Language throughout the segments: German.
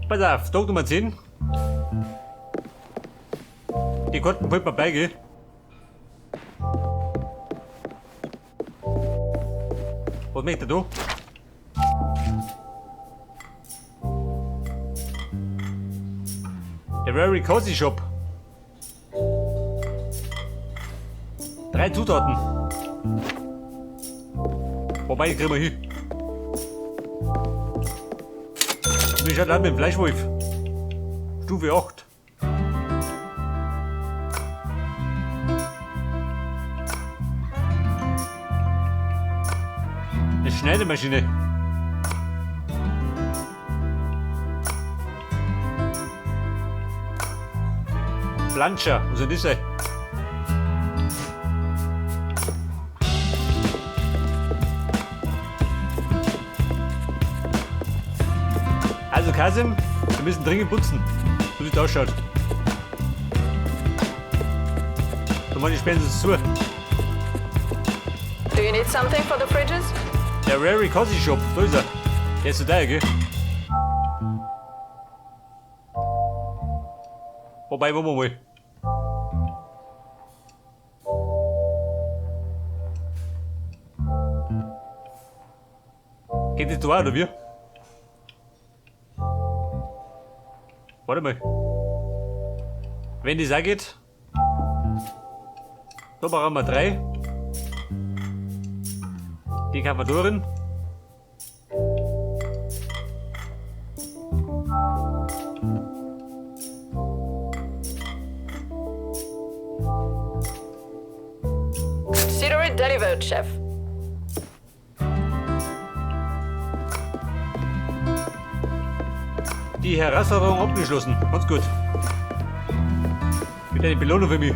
Pass auf, Tag Nummer 10. Die Karten wollte man beigehen. Was möchte er da? Der Very Cozy Shop. 3 Zutaten. Wobei, die kriegen wir hin. Wie schaut das mit dem Fleischwolf? Stufe 8. Eine Schneidemaschine. Planscher, was soll das sein? Also Kasim, wir müssen dringend putzen, so wie es ausschaut. So meine Spenden uns zu. Do you need something for the fridges? Der Very Cozy Shop, da ist er. Der ist so da, gell? Wobei, wollen wir mal. Geht das da auch, oder wie? Warte mal. Wenn das auch geht. Da brauchen wir 3. Die kann man da rein. Consider it delivered, Chef. Die Herausforderung abgeschlossen. Ganz gut. Wieder eine Belohnung für mich.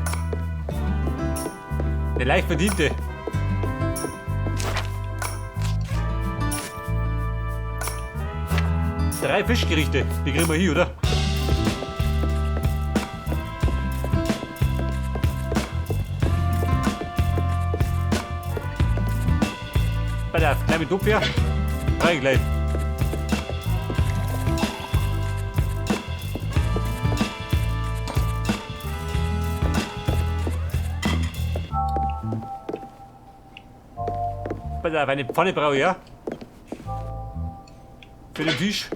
Eine leicht verdiente. Drei Fischgerichte. Die kriegen wir hier, oder? Pass auf, gleich mit Topf her. Rein gleich. Pass auf, eine Pfanne brauche ich, ja? Für den Fisch.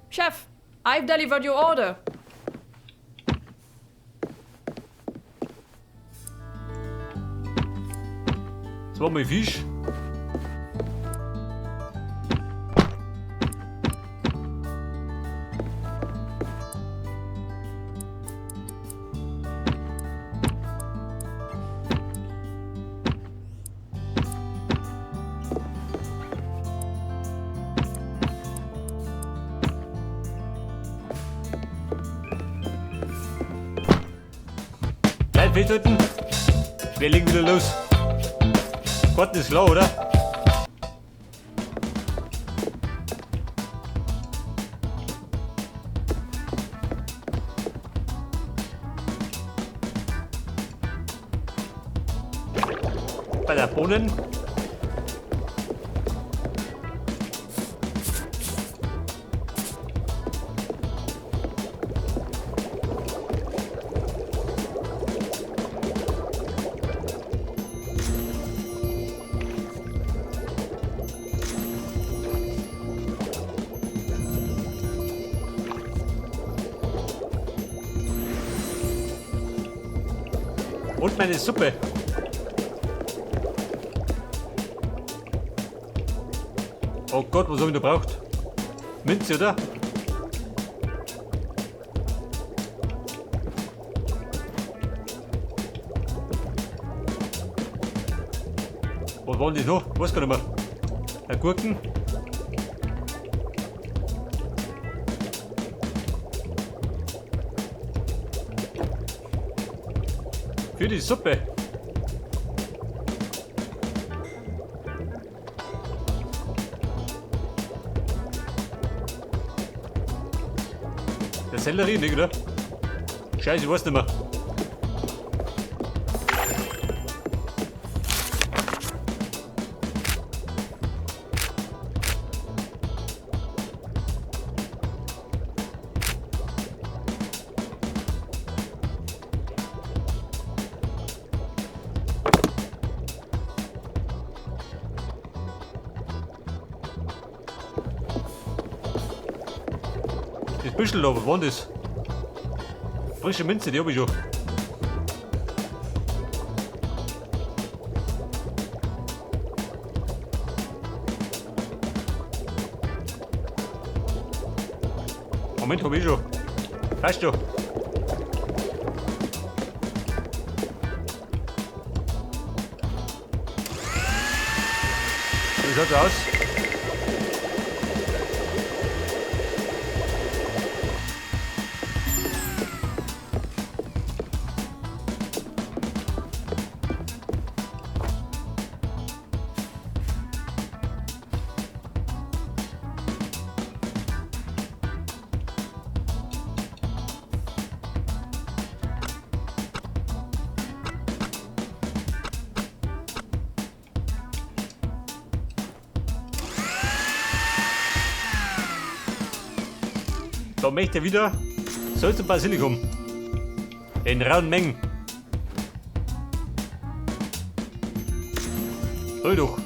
Chef, I've delivered your order. Zweimal Fisch. Festhalten. Wir legen wieder los. Karten ist klar, oder? Bei der Bohnen. Und meine Suppe. Oh Gott, was habe ich da braucht? Minze, oder? Was waren das noch? Weiß gar nicht mehr. Gurken. Für die Suppe. Der Sellerie nicht, oder? Scheiße, ich weiß nicht mehr. Das Büschel da, was war denn das? Frische Minze, die hab ich schon. Moment, hab ich schon. Passt schon. Wie schaut's aus? Da möchte er wieder Salz und Basilikum. In rauen Mengen. Hol doch.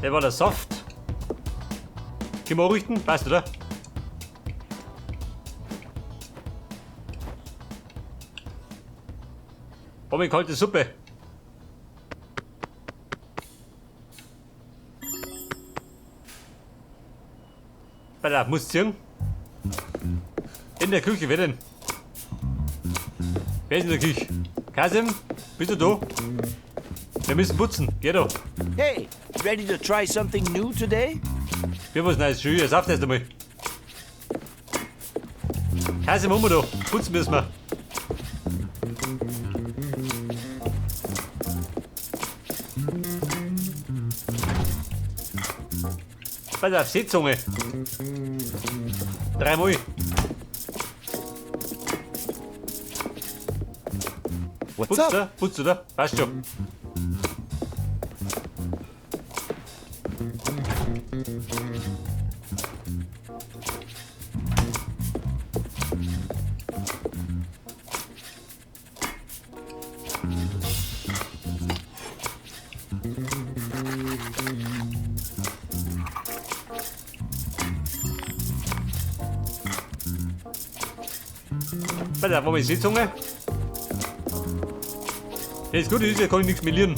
Der war der Saft. Können wir auch richten? Passt, oder? Brauche ich kalte Suppe. Warte, muss ziehen. In der Küche, wer denn? Wer ist in der Küche? Kasim, bist du da? Wir müssen putzen, geh doch. Hey, ready to try something new today? Wir was Neues, schön, Saft erst einmal. Kasim, haben wir da, putzen müssen wir. Pass auf, Seezunge. 3 Mal. What's Putzt, up? oder? Putzt, oder? Passt schon. Pass auf, wo ist die Seezunge? Ja, ist gut, ist ja, kann ich nichts mehr lernen.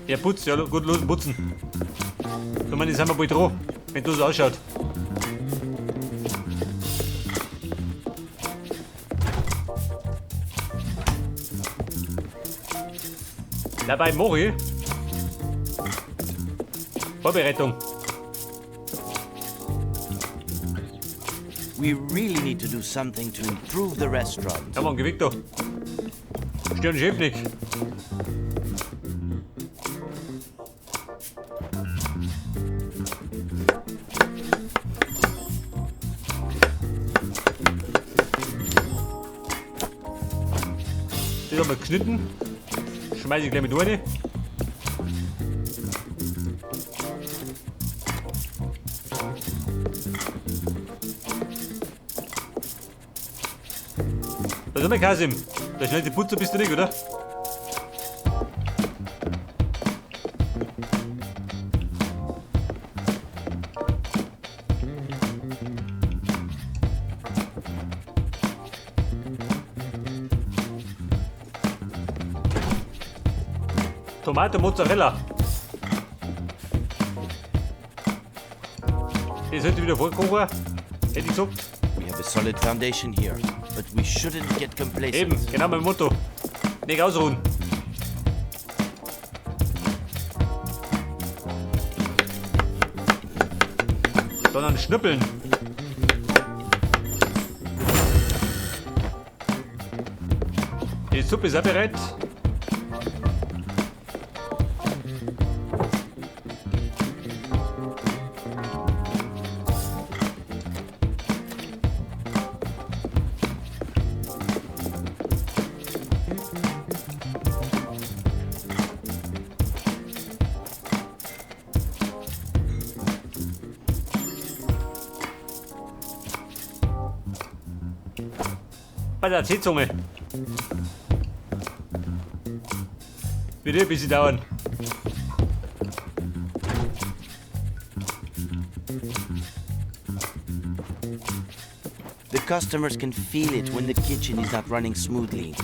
Ja, putzt, ja, gut, los, putzen. So, meine, sind wir bald dran, wenn du so ausschaut. Dabei mache ich Vorbereitung. We really need to do something to improve the restaurant. Ja, Mann, geh weg da. Stör den Chef nicht. Das haben wir geschnitten. Schmeiße ich gleich mit rein. Was haben wir, Kasim? Der schnellste Putzer bist du nicht, oder? Tomate Mozzarella. Das sollte wieder vorkochen, hätte ich gesagt. We have a solid foundation here, but we shouldn't get complacent. Eben, genau mein Motto. Nicht ausruhen. Sondern schnippeln. Die Suppe ist auch bereit. Bei der Zitzunge. Wird ein bisschen dauern. The customers can feel it when the kitchen is not running smoothly.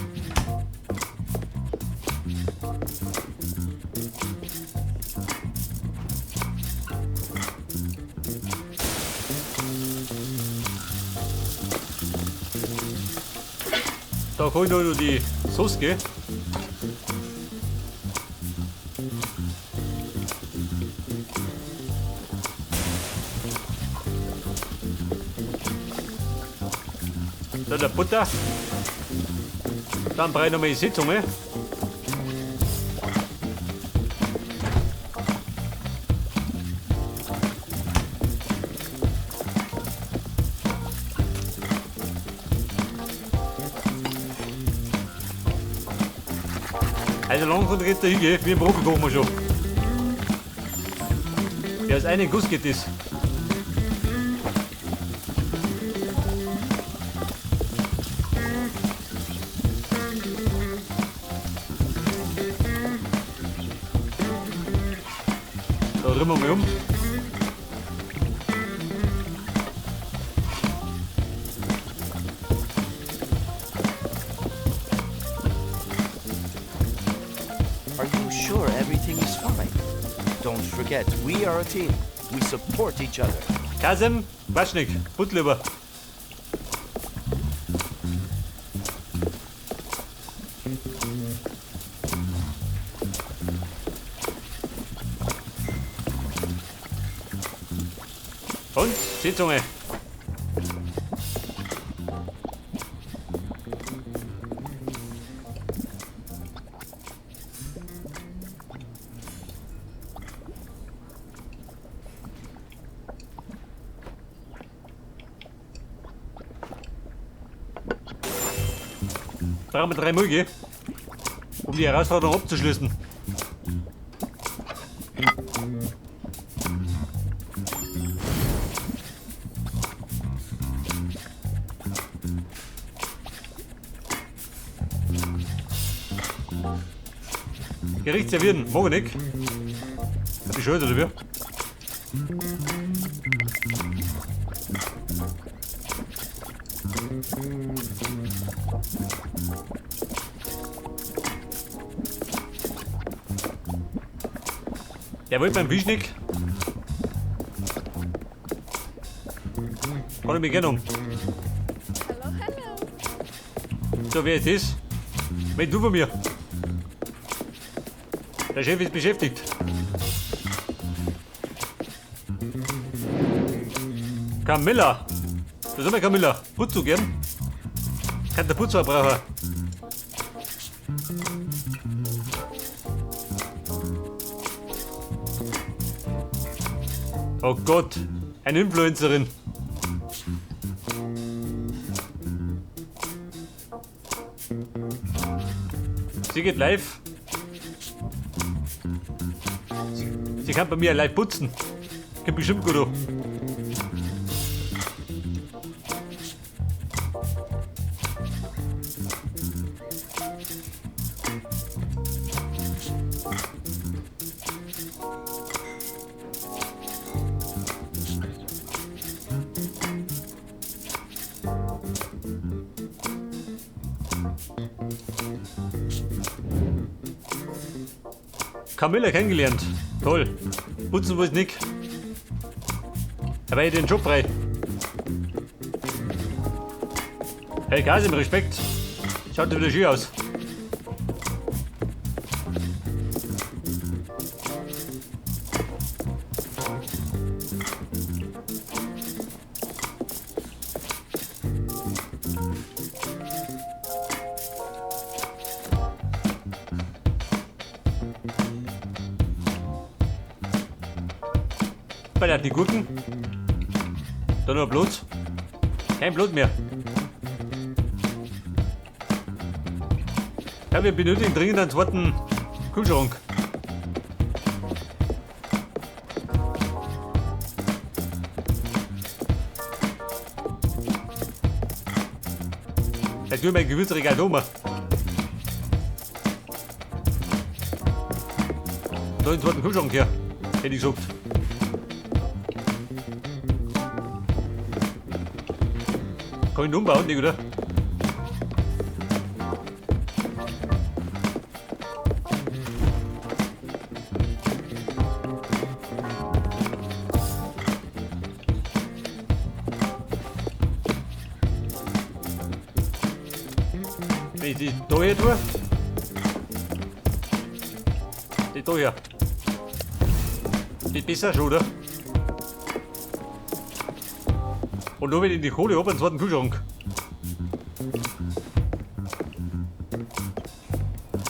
Da hol ich noch die Sauce, gell? Dann der Butter. Dann brauche ich noch mal die Sitzunge. Also langsam geht der hin, wie ein Brocken kochen wir schon. Ja, aus einem Guss geht das. Da drehen wir mal um. Are you sure everything is fine? Don't forget, we are a team. We support each other. Kasem, Waschnik, Buttleber. Und Sitzunge. Brauchen wir 3 Mulge, um die Herausforderung abzuschließen. Gericht servieren, morgen nicht. Hab ich schon oder wie? Jawohl, beim Wischnick. Kann ich mich gerne um. Hello, hello. So, wer ist das? Wenn du von mir. Der Chef ist beschäftigt. Camilla. Das ist immer Camilla. Putzt du gern? Kann der Putzverbraucher. Oh Gott, eine Influencerin. Sie geht live. Sie kann bei mir live putzen. Geht bestimmt gut an. Camilla kennengelernt. Toll. Putzen wohl nicht. Aber ich den Job frei. Hey, Kasim, Respekt. Schaut wieder schön aus. Weil die Gurken. Da nur Blut. Kein Blut mehr. Ja, wir benötigen dringend einen zweiten Kühlschrank. Da tue ich mein Gewürzregal da mal. Da einen zweiten Kühlschrank her, hätte ich gesagt. Kann ich ihn umbauen, nicht, oder? Wenn ich die da hier tue, die da hier. Geht besser schon, oder? Und nur wenn ich die Kohle habe, einen zweiten Kühlschrank.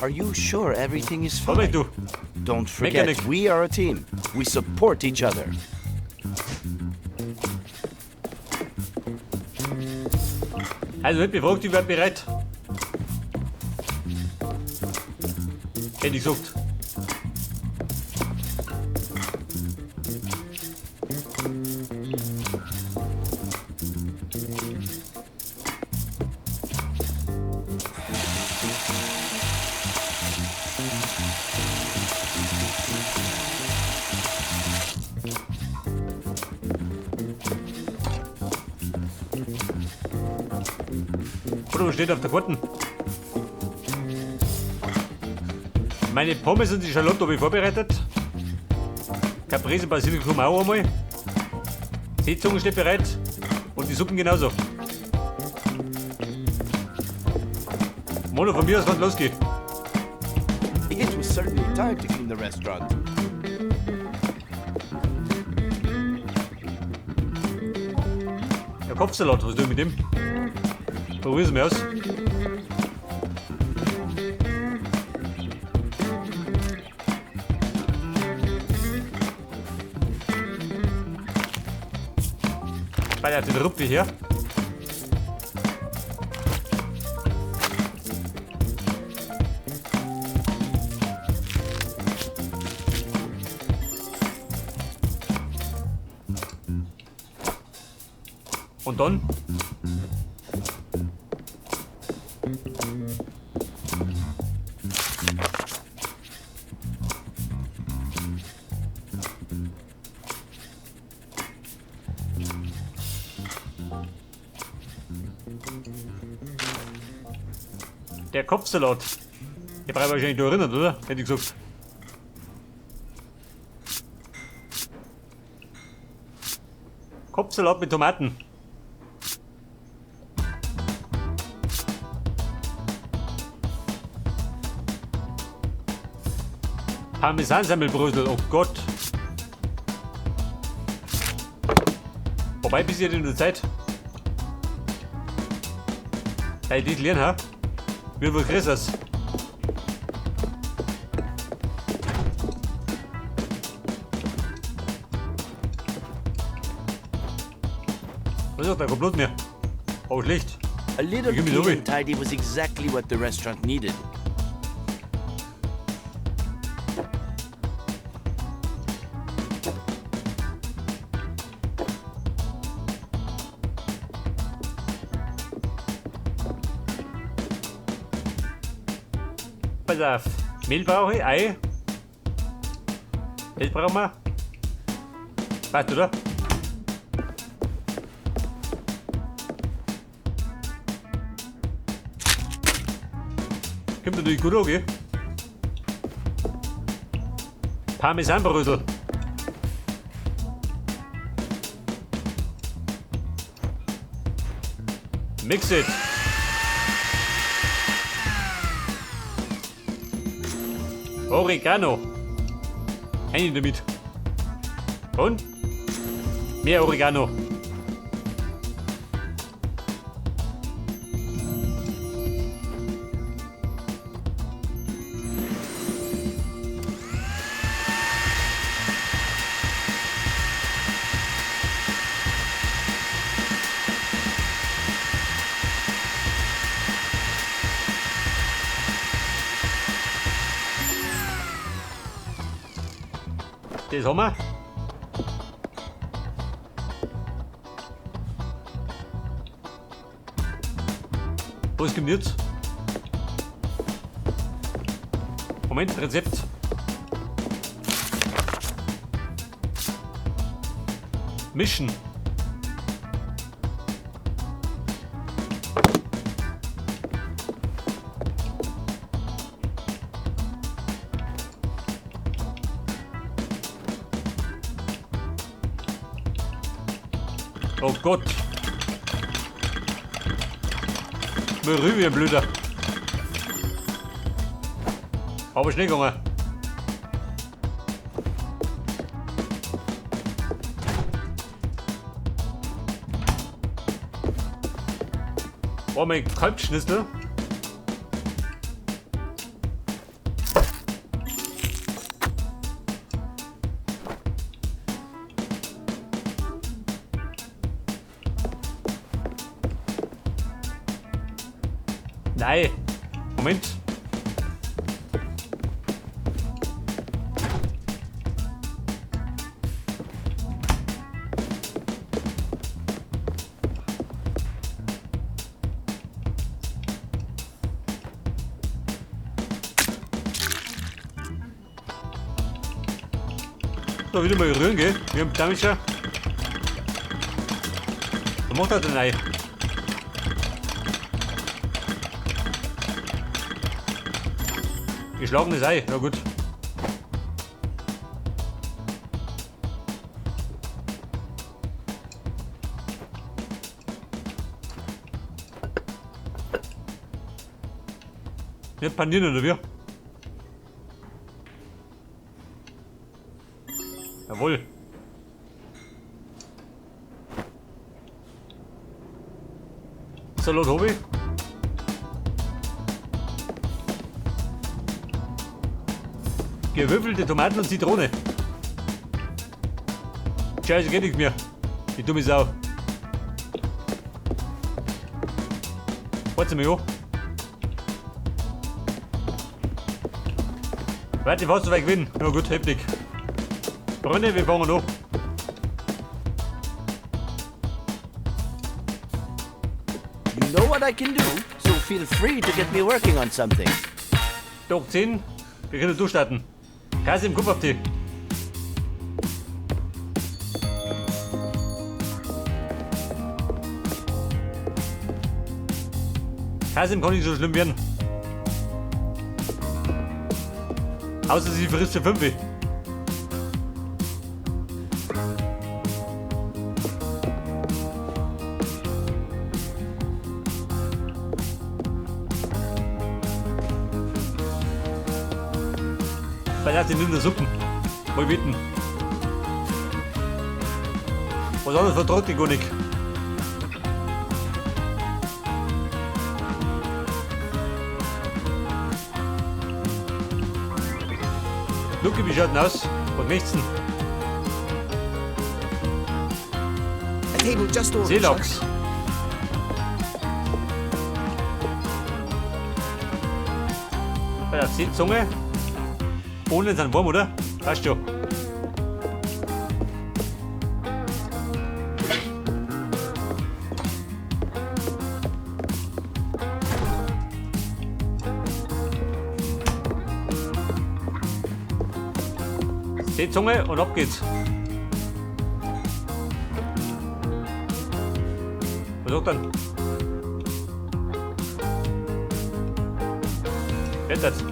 Are you sure everything is Aber fine? du. Don't forget, Mechanic. we are a team. We support each other. Also wird befragt, ich werde bereit. Hätte ich gesagt. Oder was steht auf der Karten? Meine Pommes und die Schalotte habe ich vorbereitet. Caprese, Basilikum auch einmal. Seezungen steht bereit. Und die Suppen genauso. Mono, von mir aus kann es losgehen. It was certainly time to clean the restaurant. Der Kopfsalat, was tue ich mit dem? Probier's mal aus. Weil den Ruppi her. Und dann der Kopfsalat. Der braucht wahrscheinlich da erinnert, oder? Hätte ich gesagt. Kopfsalat mit Tomaten. Parmesansemmelbrösel, oh Gott. Wobei, bis ihr in der Zeit. Hey, die lernen, ha? Wie viel kriegst du das? Was ist da? Kein Blut mehr. Oh, schlecht. A little Give me clean the and tidy was exactly what the restaurant needed. Pass auf. Mehl brauche ich, Ei. Das brauchen wir. Passt, oder? Kommt natürlich gut an, gell? Parmesanbrösel. Mix it. Oregano. Rein damit. Und? Mehr Oregano. Das haben wir. Was gibt jetzt? Moment, Rezept. Mischen. Oh Gott. Mir rüber wie ein Blöder. Aber schnell gegangen. Oh, mein Kalbschnitzel. Nein. Moment. So, wieder mal rühren, gell? Wir haben damit schon. Was macht er denn rein? Geschlagenes Ei, na gut. Nicht panieren, oder wie? Jawohl. Salat habe ich. Gewürfelte Tomaten und Zitrone. Scheiße, geht nichts mehr. Die dumme Sau. Warte mal an. Warte, fast so weit gewinnen. Ja gut, heftig. Freunde, wir fangen an. You know what I can do, so feel free to get me working on something. Doch 10. Wir können durchstarten. Käse im Kopf auf die. Käse kann nicht so schlimm werden. Außer sie frisst für 5. Weil hat sie in der Suppe. Mal bitten. Was anderes vertraut die gar nicht. Lucky, wie schaut denn aus? Was möchtest du A table just denn? over. Seelachs. Bei der Seezunge. Ohne sind warm, oder? Passt schon. Seezunge und ab geht's. Was sagt dann? Jetzt.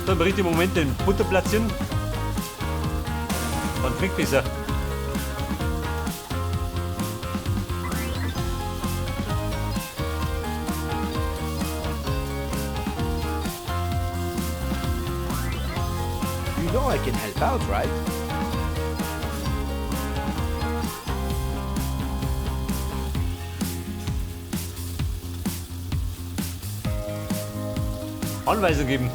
So, im richtigen Moment den Butter platzieren. Dann fliegt besser. You know I can help out, right? Anweisung geben.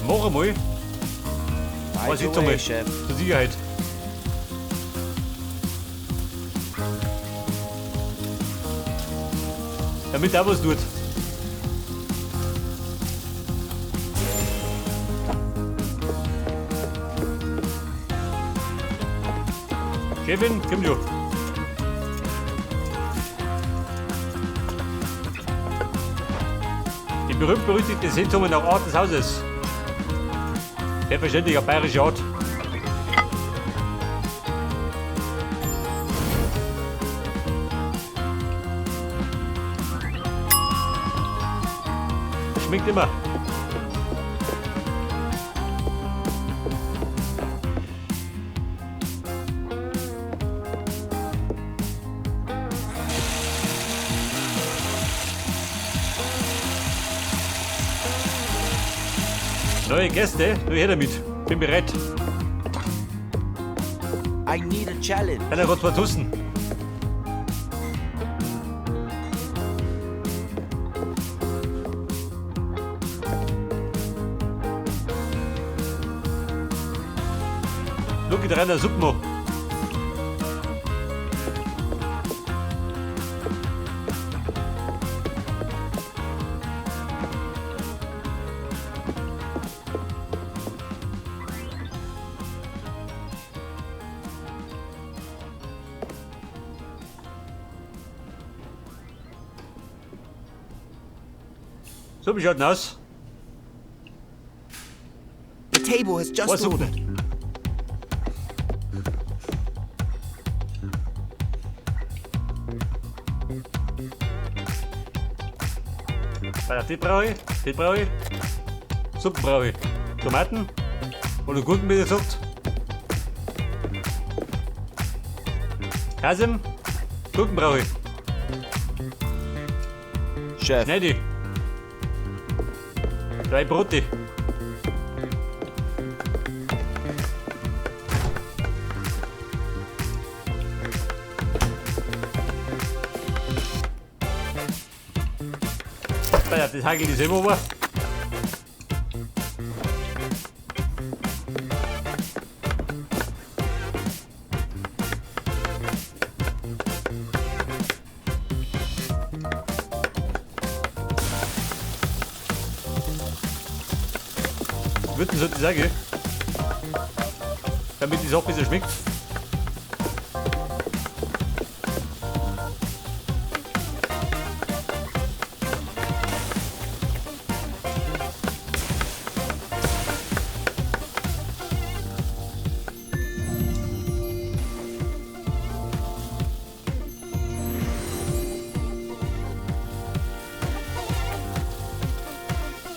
Mach einmal. Was jetzt einmal? Chef. Zur Sicherheit. damit er was tut. Chefin, komm du. Die berühmt-berüchtigte Sitzung nach Art des Hauses. Selbstverständlich auf bayerische Art. Schmeckt immer. Neue Gäste, nur her damit. Bin bereit. I need a challenge. Kann er kurz was husten? Schau dir rein, der Suppe noch. So, wie schaut denn aus? The table has just Was Suppe? ordered. Die brauche ich, die brauche ich. Suppe brauche ich. Tomaten oder Gurken, wie ihr sagt. Kasim, Gurken brauche ich. Chef, Schneide ich. 2 Brote. Ja, das Hagel ist immer over. Würden sollte ich sagen, damit die Sache besser schmeckt.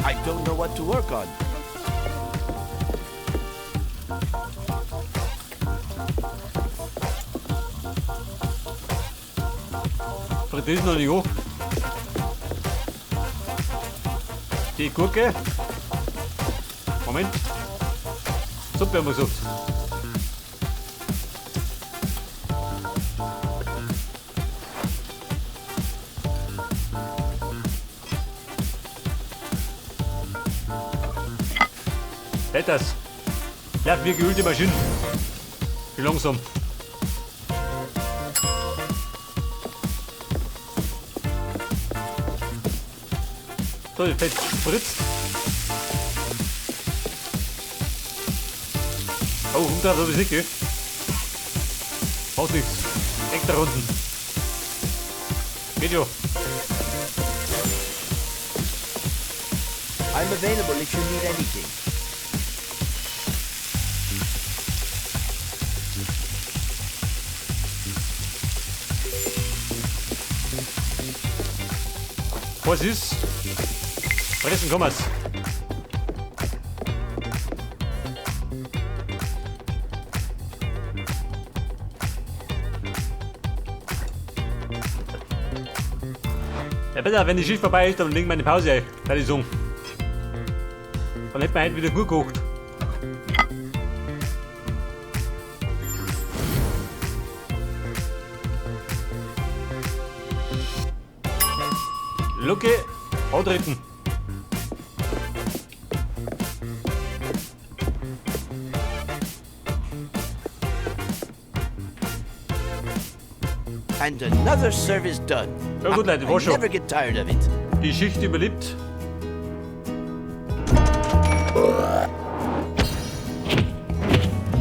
I don't know what to work on. Das ist noch nicht hoch. Die Gurke. Moment. Suppe haben wir gesagt. Das. Läuft wie geölte Maschine. Wie langsam. So, das Fett spritzt. Oh, umdrehen habe ich nicht, gell? Macht nichts. Extra Runden. Geht schon. I'm available if you need anything. Was ist? Fressen kann man's. Ja, besser, wenn die Schicht vorbei ist, dann legen wir eine Pause ein, würde ich sagen. Dann hätten wir heute wieder gut gekocht. Lucke, antreten. and another service done. Ja gut, Leute, I war schon. never get tired of it. Die Schicht überlebt.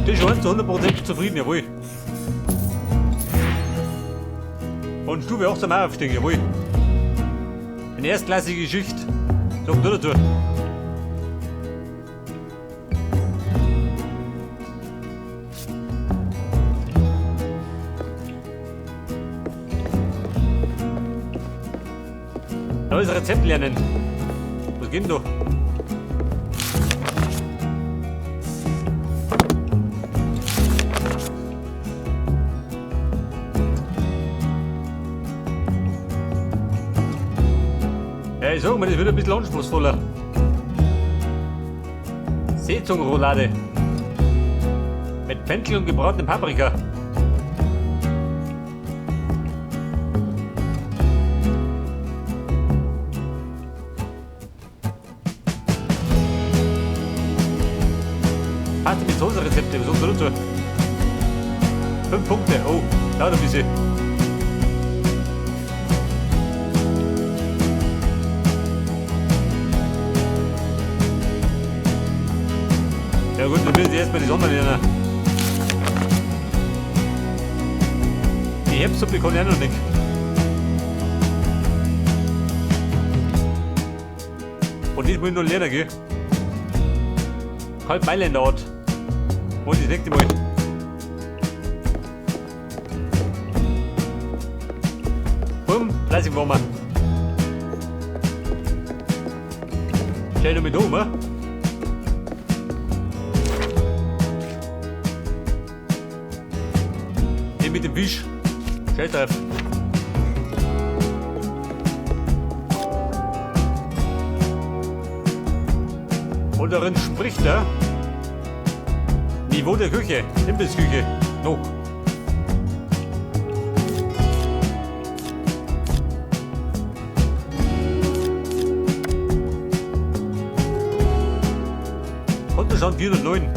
Die ist schon zu 100% zufrieden, jawohl. Und Stufe 18 auch aufstehen, jawohl. Eine erstklassige Schicht. Sag du dazu. Neues Rezept lernen. Was geht denn da? Ja, ich sag mal, das wird ein bisschen anspruchsvoller. Seezungenroulade. Mit Fenchel und gebratenem Paprika. Pasta mit Soße-Rezepte, was sagst du dazu? 5 Punkte, oh, dauert ein bisschen. Ja gut, dann müssen Sie erstmal die Sonne lernen. Die Herbstsuppe kann ich auch noch nicht. Und das muss ich noch lernen, gell? Halb Mailänder Art. Und das nächste Mal. Bumm, lass ich warten. Stell dich mit um, ne? Den mit dem Fisch. Scheiß drauf. Und darin spricht er Niveau der Küche, Imbiss-Küche, noch. Kontostand 409.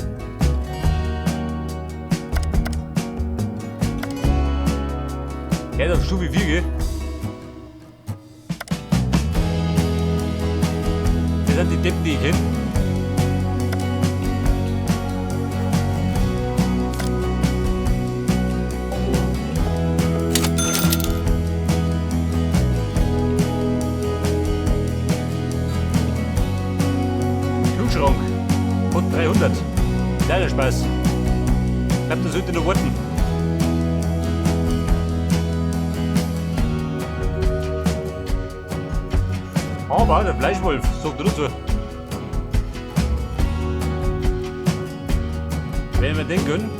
Geht auf Stufe 4, gell? Das sind die Deppen, die ich kenne. Kühlschrank. Und 300. Kleiner Spaß. Ich glaub, das sollte noch warten. Aber der Fleischwolf, sagt er dazu. Wenn wir den gönnen.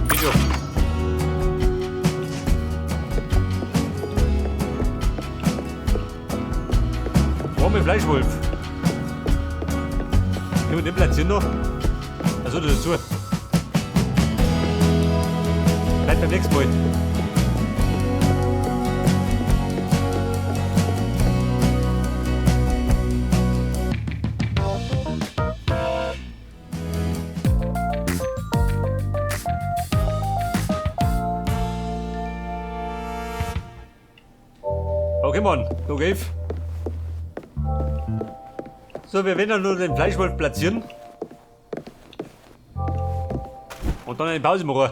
Bitte. Warum ein Fleischwolf? Können wir den platzieren noch? Also dazu. Bleibt beim nächsten Mal. Okay, Mann, du gehst. So, wir werden nur den Fleischwolf platzieren. Und dann eine Pause machen.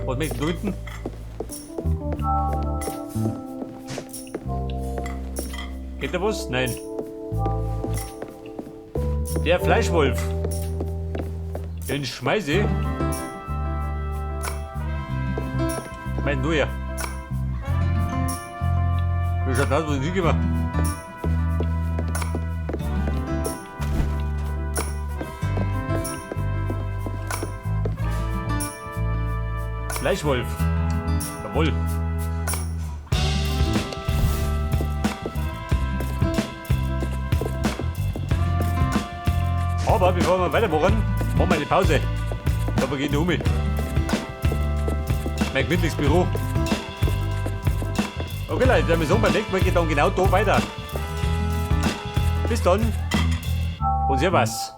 Was möchtest du unten? Geht da was? Nein. Der Fleischwolf. Den schmeiße ich. Mein du ja. Wie schaut das aus, was ich nicht gemacht? Fleischwolf. Jawohl. Aber bevor wir weitermachen, machen wir eine Pause. Aber gehen wir um. Mein gemütliches Büro. Okay Leute, dann müssen wir beim nächsten Mal geht dann genau da weiter. Bis dann und servus.